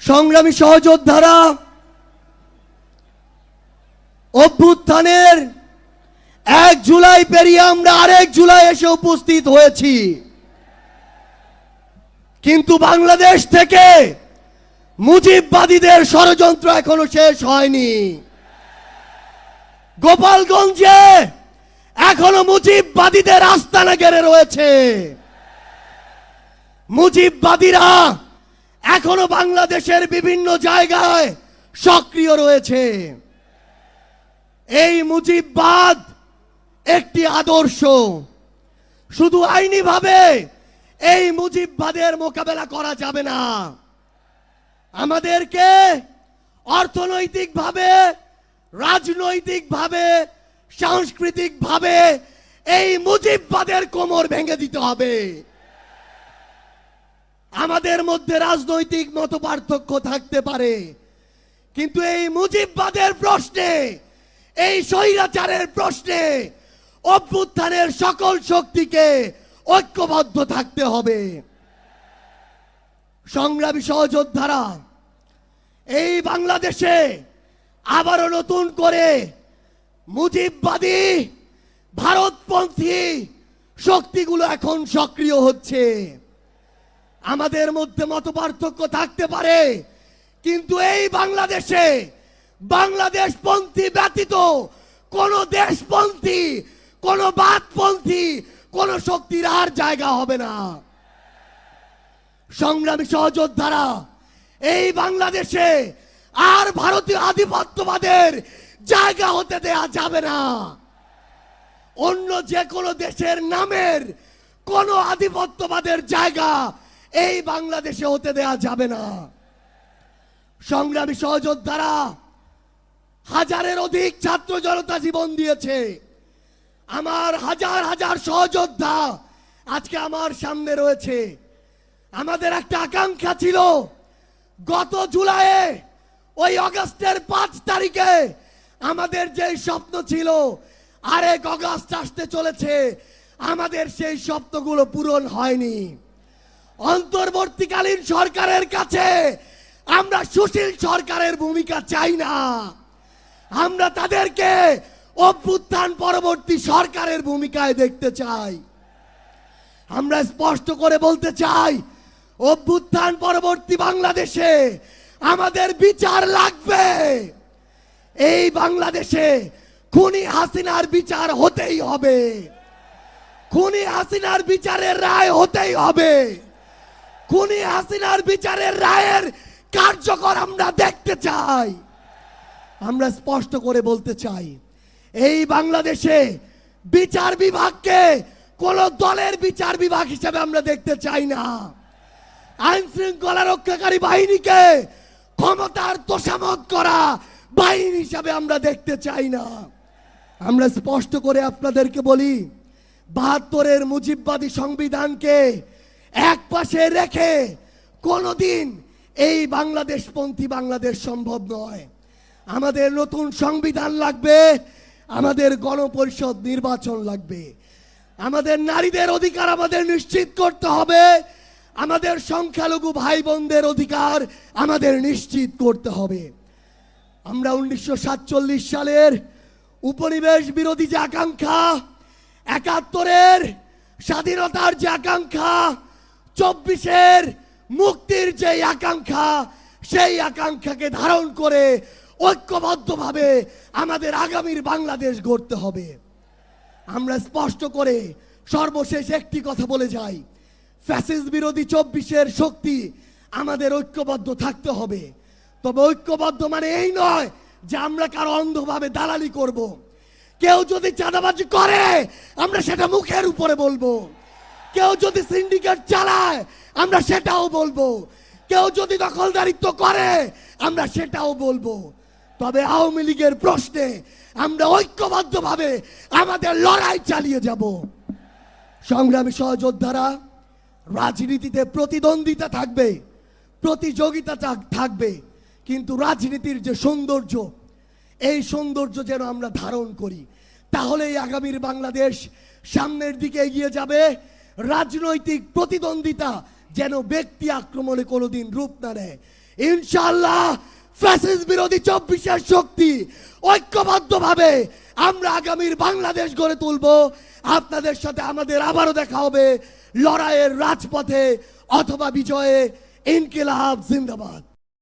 সংগ্রামী সহযোদ্ধারা, অভ্যুত্থানের 1 জুলাই পেরিয়ে আমরা আরেক জুলাই এসে উপস্থিত হয়েছি। কিন্তু বাংলাদেশ থেকে মুজিববাদীদের ষড়যন্ত্র এখনো শেষ হয়নি। গোপালগঞ্জে এখনো মুজিববাদীদের আস্তানা গেড়ে রয়েছে। মুজিববাদীরা এখনো বাংলাদেশের বিভিন্ন জায়গায় সক্রিয় রয়েছে। এই মুজিববাদ একটি আদর্শ। শুধু আইনিভাবে এই মুজিববাদের মোকাবেলা করা যাবে না। আমাদেরকে অর্থনৈতিকভাবে, রাজনৈতিকভাবে, সাংস্কৃতিকভাবে এই মুজিববাদের কোমর ভেঙে দিতে হবে। আমাদের মধ্যে রাজনৈতিক মতপার্থক্য থাকতে পারে, কিন্তু এই মুজিববাদের প্রশ্নে, এই স্বৈরাচারের প্রশ্নে অভ্যুত্থানের সকল শক্তিকে ঐক্যবদ্ধ থাকতে হবে। সংগ্রামী সহযোদ্ধারা, এই বাংলাদেশে আবারও নতুন করে মুজিববাদী ভারতপন্থী শক্তিগুলো এখন সক্রিয় হচ্ছে। আমাদের মধ্যে মতপার্থক্য থাকতে পারে, কিন্তু এই বাংলাদেশে বাংলাদেশপন্থী ব্যতীত কোন দেশপন্থী, কোন বাদপন্থী, কোন শক্তির আর জায়গা হবে না। সংগ্রামী সহযোদ্ধারা, এই বাংলাদেশে আর ভারতীয় আধিপত্যবাদের জায়গা হতে দেয়া যাবে না। অন্য যে কোনো দেশের নামের কোন আধিপত্যবাদের জায়গা এই বাংলাদেশে হতে দেয়া যাবে না। সংগ্রামী সহযোদ্ধারা, হাজারের অধিক ছাত্র জনতা জীবন দিয়েছে। আমার হাজার হাজার সহযোদ্ধা আজকে আমার সামনে রয়েছে। আমাদের একটা আকাঙ্ক্ষা ছিল, গত জুলাইয়ে ওই অগাস্টের 5 তারিখে আমাদের যে স্বপ্ন ছিল, আরেক অগাস্ট আসতে চলেছে, আমাদের সেই স্বপ্নগুলো পূরণ হয়নি। অন্তর্বর্তীকালীন সরকারের কাছে আমরা সুশীল সরকারের ভূমিকা চাই না। আমরা তাদেরকে অভ্যুত্থান পরবর্তী সরকারের ভূমিকায় দেখতে চাই। আমরা স্পষ্ট করে বলতে চাই, অভ্যুত্থান পরবর্তী বাংলাদেশে আমাদের বিচার লাগবে। এই বাংলাদেশে খুনি হাসিনার বিচার হতেই হবে। খুনি হাসিনার বিচারের রায় হতেই হবে। খুনি হাসিনার বিচারের রায়ের কার্যকর আমরা দেখতে চাই। আমরা স্পষ্ট করে বলতে চাই, এই বাংলাদেশে বিচার বিভাগকে কোন দলের বিচার বিভাগ হিসেবে আমরা দেখতে চাই না। আইন শৃঙ্খলা রক্ষাকারী বাহিনীকে ক্ষমতার তোষামত করা বাহিনী হিসাবে আমরা দেখতে চাই না। আমরা স্পষ্ট করে আপনাদেরকে বলি, 72-এর মুজিববাদী সংবিধানকে এক পাশে রেখে কোনোদিন এই বাংলাদেশপন্থী বাংলাদেশ সম্ভব নয়। আমাদের নতুন সংবিধান লাগবে, আমাদের গণপরিষদ নির্বাচন লাগবে, আমাদের নারীদের অধিকার আমাদের নিশ্চিত করতে হবে, আমাদের সংখ্যালঘু ভাই বোনদের অধিকার আমাদের নিশ্চিত করতে হবে। আমরা 1947 সালের উপনিবেশ বিরোধী যে আকাঙ্ক্ষা, 71-এর স্বাধীনতার যে আকাঙ্ক্ষা, 24-এর মুক্তির যে আকাঙ্ক্ষা, সেই আকাঙ্ক্ষাকে ধারণ করে ঐক্যবদ্ধভাবে আমাদের আগামীর বাংলাদেশ গড়তে হবে। আমরা স্পষ্ট করে সর্বশেষ একটি কথা বলে যাই, ফ্যাসিস্ট বিরোধী 24-এর শক্তি আমাদের ঐক্যবদ্ধ থাকতে হবে। তবে ঐক্যবদ্ধ মানে এই নয় যে আমরা কারো অন্ধভাবে দালালি করব। কেউ যদি চাঁদাবাজি করে আমরা সেটা মুখের উপরে বলবো, কেউ যদি সিন্ডিকেট চালায় আমরা সেটাও বলবো, কেউ যদি দখলদারিত্ব করে আমরা সেটাও বলবো। তবে আওয়ামী লীগের প্রশ্নে আমরা ঐক্যবদ্ধভাবে আমাদের লড়াই চালিয়ে যাব। সংগ্রামী সহযোদ্ধারা, রাজনীতিতে প্রতিদ্বন্দ্বিতা থাকবে, প্রতিযোগিতা থাকবে, কিন্তু রাজনীতির যে সৌন্দর্য, এই সৌন্দর্য যেন আমরা ধারণ করি, তাহলেই আগামীর বাংলাদেশ সামনের দিকে এগিয়ে যাবে। রাজনৈতিক প্রতিদ্বন্দ্বিতা যেন ব্যক্তি আক্রমণে কোনোদিন রূপ না নেয়, ইনশাআল্লাহ ফ্যাসিস্ট বিরোধী 24 শক্তি ঐক্যবদ্ধভাবে আমরা আগামীর বাংলাদেশ গড়ে তুলব। আপনাদের সাথে আমাদের আবারও দেখা হবে লড়াইয়ের রাজপথে অথবা বিজয়ে। ইনকিলাব জিন্দাবাদ।